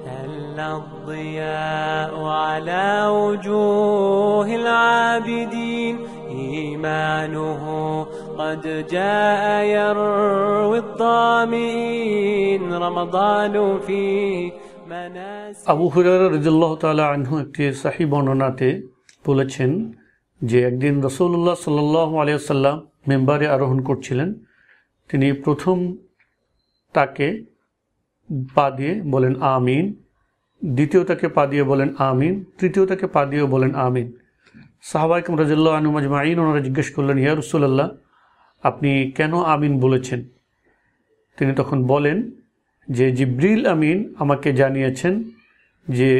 هل الضياء على وجوه العابدين إيمانه قد جاء يروي الظامئين رمضان فيه আবু হুরায়রা রাদিয়াল্লাহু তাআলা আনহু একটি সহিহ বর্ণনাতে বলেছেন যে একদিন রাসূলুল্লাহ সাল্লাল্লাহু আলাইহি ওয়াসাল্লাম মিম্বারে আরোহণ করছিলেন। তিনি প্রথম তাকে পা দিয়ে বলেন আমিন, দ্বিতীয় তাকে পা দিয়ে বলেন আমিন, তৃতীয় তাকে পা দিয়ে বলেন আমিন। সাহাবায়ে কেরাম রাদিয়াল্লাহু আনহুম আজমাইন ওনারা জিজ্ঞেস করলেন, ইয়া রাসূলুল্লাহ, আপনি কেন আমিন বলেছেন? তিনি তখন বলেন যে জিবরিল আমিন আমাকে জানিয়েছেন যে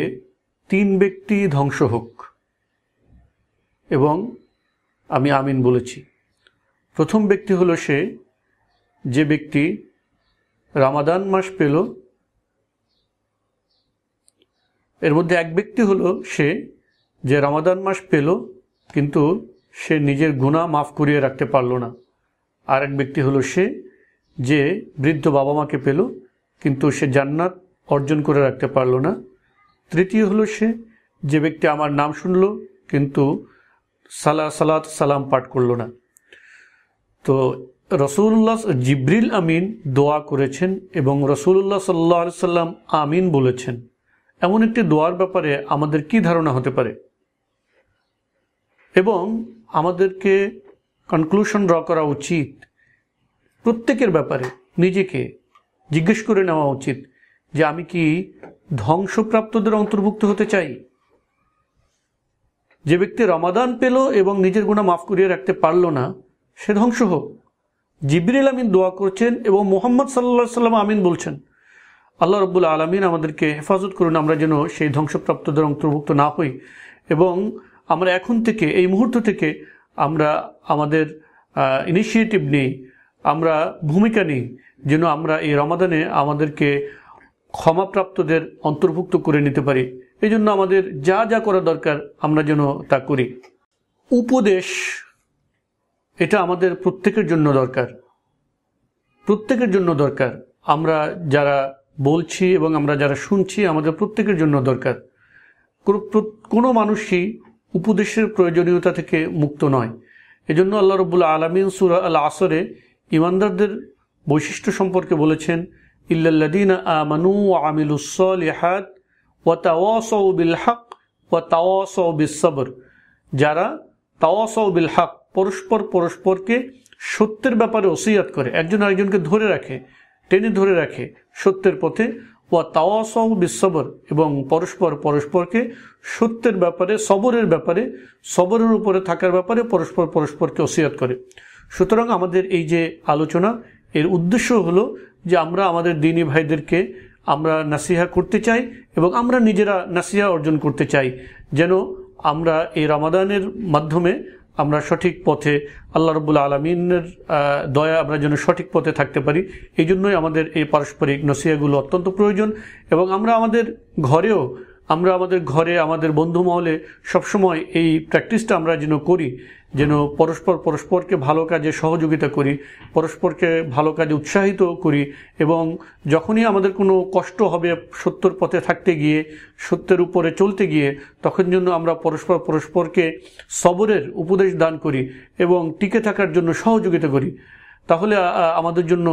3 ব্যক্তি ধ্বংস হোক, এবং আমি আমিন বলেছি। প্রথম ব্যক্তি হলো সে যে ব্যক্তি রমাদান মাস পেল। এর মধ্যে এক ব্যক্তি হলো সে যে রমাদান মাস পেল কিন্তু সে নিজের গুনাহ মাফ করিয়ে রাখতে পারল না। আর এক ব্যক্তি হলো সে যে বৃদ্ধ বাবা মাকে পেল কিন্তু সে জান্নাত অর্জন করে রাখতে পারল না। তৃতীয় হলো সে যে ব্যক্তি আমার নাম শুনল কিন্তু সালাত সালাম পাঠ করল না। তো রাসূলুল্লাহ জিবরিল আমিন দোয়া করেছেন এবং রাসূলুল্লাহ সাল্লাল্লাহু আলাইহি সাল্লাম আমিন বলেছেন। এমন একটি দোয়ার ব্যাপারে আমাদের কি ধারণা হতে পারে, এবং আমাদেরকে কনক্লুশন ড্র করা উচিত। প্রত্যেকের ব্যাপারে নিজেকে জিজ্ঞেস করে নেওয়া উচিত যে আমি কি ধ্বংসপ্রাপ্তদের অন্তর্ভুক্ত হতে চাই? যে ব্যক্তি রমাদান পেল এবং নিজের গুনাহ মাফ করিয়ে রাখতে পারল না, সে ধ্বংস হোক। জিবরিল আমিন দোয়া করছেন এবং মুহাম্মদ সাল্লাল্লাহু আলাইহি সাল্লাম আমিন বলছেন। আল্লাহ রাব্বুল আলামিন আমাদেরকে হেফাজত করুন, আমরা যেন সেই ধ্বংসপ্রাপ্তদের অন্তর্ভুক্ত না হই, এবং আমরা এখন থেকে এই মুহূর্ত থেকে আমরা আমাদের ইনিশিয়েটিভ নিই, আমরা ভূমিকা নিই যেন আমরা এই রমাদানে আমাদেরকে ক্ষমাপ্রাপ্তদের অন্তর্ভুক্ত করে নিতে পারি। এই জন্য আমাদের যা যা করা দরকার আমরা যেন তা করি। উপদেশ এটা আমাদের প্রত্যেকের জন্য দরকার, প্রত্যেকের জন্য দরকার। আমরা যারা বলছি এবং আমরা যারা শুনছি আমাদের প্রত্যেকের জন্য দরকার। কোনো মানুষই উপদেশের প্রয়োজনীয়তা থেকে মুক্ত নয়। এজন্য আল্লাহ রাব্বুল আলামিন সূরা আল আসরে ঈমানদারদের বৈশিষ্ট্য সম্পর্কে বলেছেন, ইল্লাল্লাযীনা আমানু ওয়া আমিলুস সালিহাত ওয়া তাওয়াসাউ বিল হক ওয়া তাওয়াসাউ বিস সবর। যারা তাওয়াসাউ বিল হক পরস্পরকে সত্যের ব্যাপারে ওসিয়াত করে, একজন আরেকজনকে ধরে রাখে, টেনে ধরে রাখে সত্যের পথে, ওয়া তাওয়াসাউ বিস সবর, এবং পরস্পরকে সত্যের ব্যাপারে, সবরের উপরে থাকার ব্যাপারে পরস্পরকে ওসিয়াত করে। সুতরাং আমাদের এই যে আলোচনা, এর উদ্দেশ্য হলো যে আমরা আমাদের দ্বীনী ভাইদেরকে আমরা নাসিহা করতে চাই এবং আমরা নিজেরা নাসিহা অর্জন করতে চাই, যেন আমরা এই রমাদানের মাধ্যমে আমরা সঠিক পথে আল্লাহ রাব্বুল আলামিনের দয়া আমরা যেন সঠিক পথে থাকতে পারি। এই জন্যই আমাদের এই পারস্পরিক নসিহাগুলো অত্যন্ত প্রয়োজন। এবং আমরা আমাদের ঘরে আমাদের বন্ধু মহলে সবসময় এই প্র্যাকটিসটা আমরা যেন করি, যেন পরস্পরকে ভালো কাজে সহযোগিতা করি, পরস্পরকে ভালো কাজে উৎসাহিত করি, এবং যখনই আমাদের কোনো কষ্ট হবে সত্যের পথে থাকতে গিয়ে, সত্যের উপরে চলতে গিয়ে, তখন যেন আমরা পরস্পরকে সবরের উপদেশ দান করি এবং টিকে থাকার জন্য সহযোগিতা করি। তাহলে আমাদের জন্য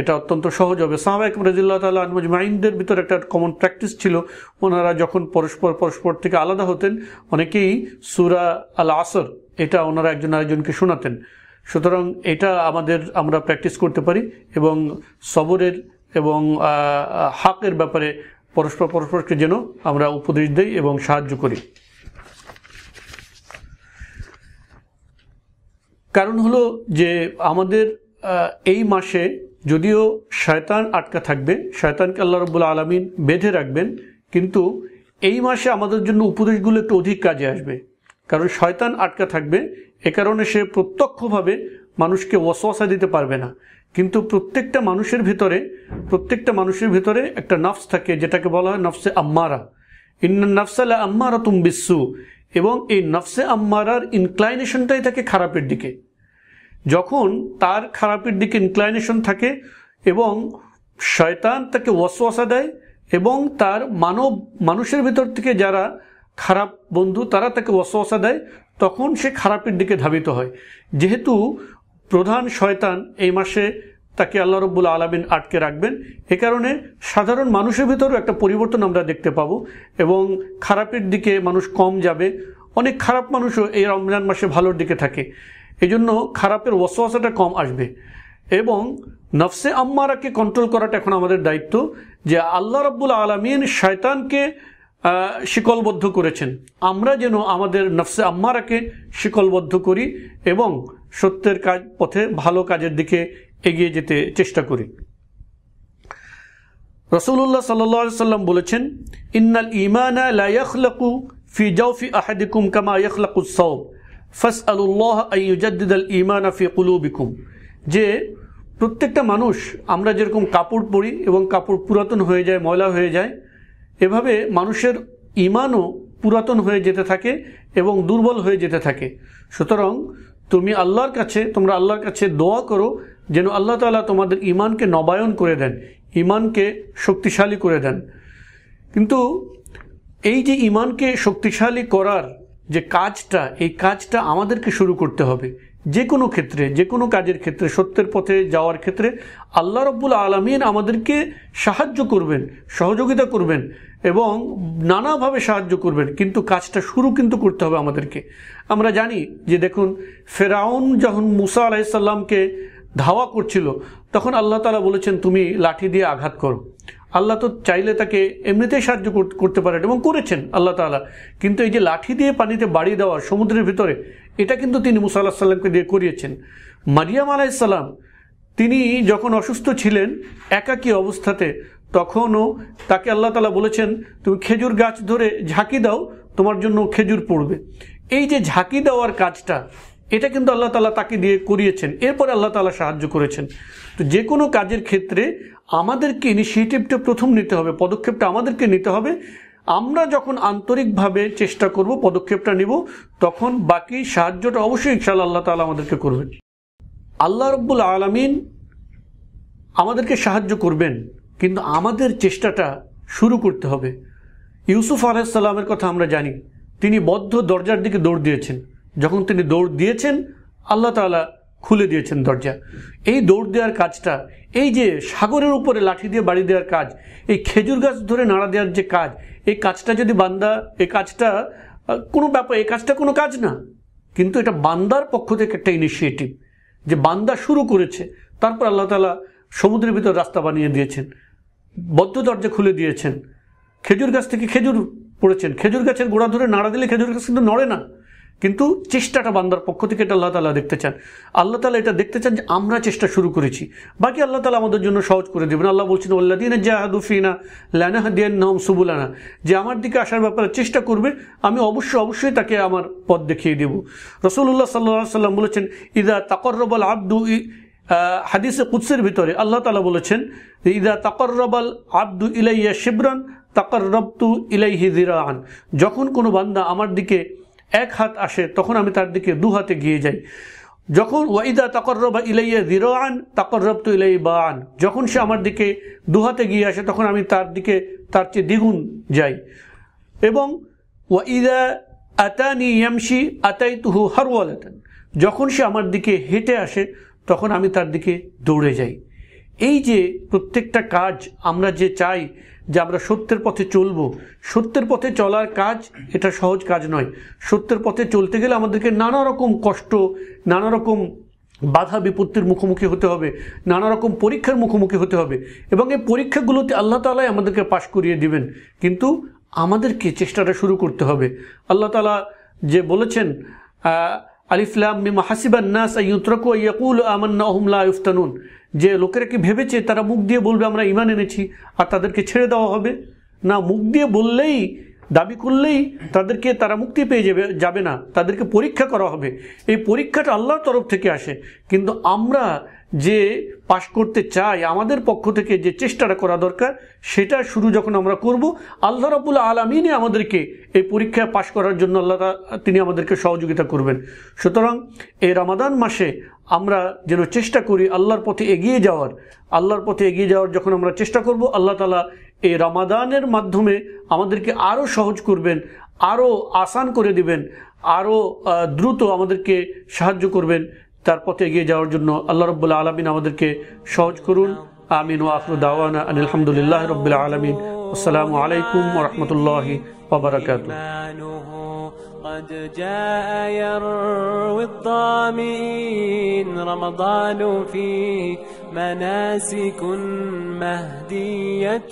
এটা অত্যন্ত সহজ হবে। সাহাবায়ে কেরাম রাদিয়াল্লাহু তাআলা আনহুম আজমাইনদের ভিতর একটা কমন প্র্যাকটিস ছিল, ওনারা যখন পরস্পর থেকে আলাদা হতেন অনেকেই সূরা আল আসর এটা ওনারা একজন আরেকজনকে শোনাতেন। সুতরাং এটা আমরা প্র্যাকটিস করতে পারি এবং সবরের এবং হকের ব্যাপারে পরস্পরকে যেন আমরা উপদেশ দেই এবং সাহায্য করি। কারণ হলো যে আমাদের এই মাসে যদিও শয়তান আটকা থাকবে, শয়তানকে আল্লাহ রাব্বুল আলামিন বেঁধে রাখবেন, কিন্তু এই মাসে আমাদের জন্য উপদেশগুলো একটু অধিক কাজে আসবে। কারণ শয়তান আটকা থাকবে, এ কারণে সে প্রত্যক্ষভাবে মানুষকে ওয়াসওয়াসা দিতে পারবে না। কিন্তু প্রত্যেকটা মানুষের ভিতরে একটা নফস থাকে, যেটাকে বলা হয় নফসে আম্মারা। ইন্নান নাফসা লা আম্মারাতুম বিসসু, এবং এই নফসে আম্মারার ইনক্লাইনেশনটাই থাকে খারাপের দিকে। যখন তার খারাপের দিকে ইনক্লাইনেশন থাকে এবং শয়তান তাকে ওয়াসওয়াসা দেয় এবং তার মানুষের ভিতর থেকে যারা খারাপ বন্ধু তারা তাকে ওয়াসওয়াসা দেয়, তখন সে খারাপের দিকে ধাবিত হয়। যেহেতু প্রধান শয়তান এই মাসে তাকে আল্লাহ রাব্বুল আলামিন আটকে রাখবেন, এ কারণে সাধারণ মানুষের ভিতরেও একটা পরিবর্তন আমরা দেখতে পাবো এবং খারাপের দিকে মানুষ কম যাবে। অনেক খারাপ মানুষও এই রমজান মাসে ভালোর দিকে থাকে, এই জন্য খারাপের ওয়াসওয়াসাটা কম আসবে। এবং নফসে আম্মারাকে কন্ট্রোল করাটা এখন আমাদের দায়িত্ব, যে আল্লাহ রাব্বুল আলামিন শয়তানকে শিকলবদ্ধ করেছেন, আমরা যেন আমাদের নফসে আম্মারাকে শিকলবদ্ধ করি এবং সত্যের কাজ পথে ভালো কাজের দিকে এগিয়ে যেতে চেষ্টা করি। রাসূলুল্লাহ সাল্লাল্লাহু আলাইহি সাল্লাম বলেছেন, ইন্নাল ঈমানা লা ইয়াখলাকু ফি জাওফি আহাদিকুম কামা ইয়াখলাকুস সাওব ফাসআলুল্লাহ আন ইউজাদ্দিদাল ঈমানা ফি কুলুবিকুম। যে প্রত্যেকটা মানুষ আমরা যেরকম কাপড় পরি এবং কাপড় পুরাতন হয়ে যায়, ময়লা হয়ে যায়, এভাবে মানুষের ঈমানও পুরাতন হয়ে যেতে থাকে এবং দুর্বল হয়ে যেতে থাকে। সুতরাং তোমরা আল্লাহর কাছে দোয়া করো যেন আল্লাহ তাআলা তোমাদের ঈমানকে নবায়ন করে দেন, ঈমানকে শক্তিশালী করে দেন। কিন্তু এই যে ঈমানকে শক্তিশালী করার যে কাজটা, এই কাজটা আমাদেরকে শুরু করতে হবে। যে কোনো ক্ষেত্রে, যে কোনো কাজের ক্ষেত্রে, সত্যের পথে যাওয়ার ক্ষেত্রে আল্লাহ রাব্বুল আলামিন আমাদেরকে সাহায্য করবেন, সহযোগিতা করবেন এবং নানাভাবে সাহায্য করবেন, কিন্তু কাজটা শুরু কিন্তু করতে হবে আমাদেরকে। আমরা জানি যে দেখুন, ফেরাউন যখন মুসা আলাইহিস সালামকে ধাওয়া করছিল, তখন আল্লাহ তাআলা বলেছেন তুমি লাঠি দিয়ে আঘাত করো। আল্লাহ তো চাইলে তাকে এমনিতেই সাহায্য করতে পারেন এবং করেছেন আল্লাহ তাআলা, কিন্তু এই যে লাঠি দিয়ে পানিতে বাড়ি দেওয়া সমুদ্রের ভিতরে, এটা কিন্তু তিনি মুসা আলাইহিস সালামকে দিয়ে করিয়েছেন। মারিয়াম আলাইহিস সালাম তিনি যখন অসুস্থ ছিলেন একাকী অবস্থাতে, তখনও তাকে আল্লাহ তাআলা বলেছেন তুমি খেজুর গাছ ধরে ঝাঁকি দাও, তোমার জন্য খেজুর পড়বে। এই যে ঝাঁকি দেওয়ার কাজটা, এটা কিন্তু আল্লাহ তাআলা তাকে দিয়ে করিয়েছেন, এরপরে আল্লাহ তাআলা সাহায্য করেছেন। তো যে কোনো কাজের ক্ষেত্রে আমাদেরকে ইনিশিয়েটিভটা প্রথম নিতে হবে, পদক্ষেপটা আমাদেরকে নিতে হবে। আমরা যখন আন্তরিকভাবে চেষ্টা করব, পদক্ষেপটা নিব, তখন বাকি সাহায্যটা অবশ্যই ইনশাআল্লাহ আল্লাহ তাআলা আমাদেরকে করবেন। আল্লাহ রাব্বুল আলামিন আমাদেরকে সাহায্য করবেন, কিন্তু আমাদের চেষ্টাটা শুরু করতে হবে। ইউসুফ আলাইহিস সালামের কথা আমরা জানি, তিনি বদ্ধ দরজার দিকে দৌড় দিয়েছেন। যখন তিনি দৌড় দিয়েছেন, আল্লাহ তাআলা খুলে দিয়েছেন দরজা। এই দৌড় দেওয়ার কাজটা, এই যে সাগরের উপরে লাঠি দিয়ে বাড়ি দেওয়ার কাজ, এই খেজুর গাছ ধরে নাড়া দেওয়ার যে কাজ, এই কাজটা যদি বান্দা, এই কাজটা কোনো ব্যাপার, এই কাজটা কোনো কাজ না, কিন্তু এটা বান্দার পক্ষ থেকে একটা ইনিশিয়েটিভ, যে বান্দা শুরু করেছে। তারপর আল্লাহ তাআলা সমুদ্রের ভিতর রাস্তা বানিয়ে দিয়েছেন, বদ্ধ দরজা খুলে দিয়েছেন, খেজুর গাছ থেকে খেজুর পড়েছেন। খেজুর গাছের গোড়া ধরে নাড়া দিলে খেজুর গাছ কিন্তু নড়ে না, কিন্তু চেষ্টাটা বান্দার পক্ষ থেকে এটা আল্লাহ তাআলা দেখতে চান। আল্লাহ তাআলা এটা দেখতে চান যে আমরা চেষ্টা শুরু করেছি, বাকি আল্লাহ তাআলা আমাদের জন্য সহজ করে দেবেন। আল্লাহ বলছেন ওয়াল্লাযীনা জাহাদু ফীনা লানাহদিয়ান্নাহুম সুবুলানা, যে আমার দিকে আসার ব্যাপারে চেষ্টা করবে, আমি অবশ্যই তাকে আমার পথ দেখিয়ে দেব। রাসূলুল্লাহ সাল্লাল্লাহু আলাইহি ওয়াসাল্লাম বলেছেন ইযা তাকাররাবাল আবদু, হাদিসে কুদসির ভিতরে আল্লাহ তাআলা বলেছেন ইযা তাকাররাবাল আবদু ইলাইয়া শিবরান তাকাররাবতু ইলাইহি যিরাআন, যখন কোনো বান্দা আমার দিকে এক হাত আসে তখন আমি তার দিকে দু হাতে গিয়ে যাই। যখন ওয়াইদা তাকাররাবা ইলাইয়া যিরাআন তাকাররাবতু ইলাইহি বাআন, যখন সে আমার দিকে দু হাতে গিয়ে আসে তখন আমি তার দিকে তার চেয়ে দ্বিগুণ যাই। এবং ওয়াইদা আতানি ইয়ামশি আতাইতুহু হারওয়ালাতান, যখন সে আমার দিকে হেঁটে আসে তখন আমি তার দিকে দৌড়ে যাই। এই যে প্রত্যেকটা কাজ আমরা যে চাই যে আমরা সত্যের পথে চলবো, সত্যের পথে চলার কাজ এটা সহজ কাজ নয়। সত্যের পথে চলতে গেলে আমাদেরকে নানা রকম কষ্ট, নানা রকম বাধা বিপত্তির মুখোমুখি হতে হবে, নানা রকম পরীক্ষার মুখোমুখি হতে হবে, এবং এই পরীক্ষাগুলোতে আল্লাহ তাআলাই আমাদেরকে পাশ করিয়ে দিবেন, কিন্তু আমাদেরকে চেষ্টাটা শুরু করতে হবে। আল্লাহ তাআলা যে বলেছেন আলিফ লাম মিম হাসিবান নাস আন ইউতরাকু আন ইয়াকুলু আমান্না ওয়া হুম লা ইফতানুন, যে লোকেরা কি ভেবেছে তারা মুখ দিয়ে বলবে আমরা ঈমান এনেছি আর তাদেরকে ছেড়ে দেওয়া হবে? না, মুখ দিয়ে বললেই, দাবি করলেই তারা মুক্তি পেয়ে যাবে না, তাদেরকে পরীক্ষা করা হবে। এই পরীক্ষাটা আল্লাহর তরফ থেকে আসে, কিন্তু আমরা যে পাশ করতে চাই, আমাদের পক্ষ থেকে যে চেষ্টাটা করা দরকার, সেটা শুরু যখন আমরা করব, আল্লাহ রাব্বুল আলামিন আমাদেরকে এই পরীক্ষায় পাশ করার জন্য তিনি আমাদেরকে সহযোগিতা করবেন। সুতরাং এই রমাদান মাসে আমরা যেন চেষ্টা করি আল্লাহর পথে এগিয়ে যাওয়ার যখন আমরা চেষ্টা করব, আল্লাহ তাআলা এই রমাদানের মাধ্যমে আমাদেরকে আরও সহজ করবেন, আরও আসান করে দিবেন, আরও দ্রুত আমাদেরকে সাহায্য করবেন তার পথে এগিয়ে যাওয়ার জন্য। আল্লাহ রাব্বুল আলামিন আমাদেরকে সহজ করুন। আমিন ওয়া আখিরু দাওয়ানা আনিল হামদুলিল্লাহি রাব্বিল আলামিন। আসসালামু আলাইকুম ওয়া রাহমাতুল্লাহি ওয়া বারাকাতুহু। قد جاء يروي الظامئين رمضان فيه مناسك مهدية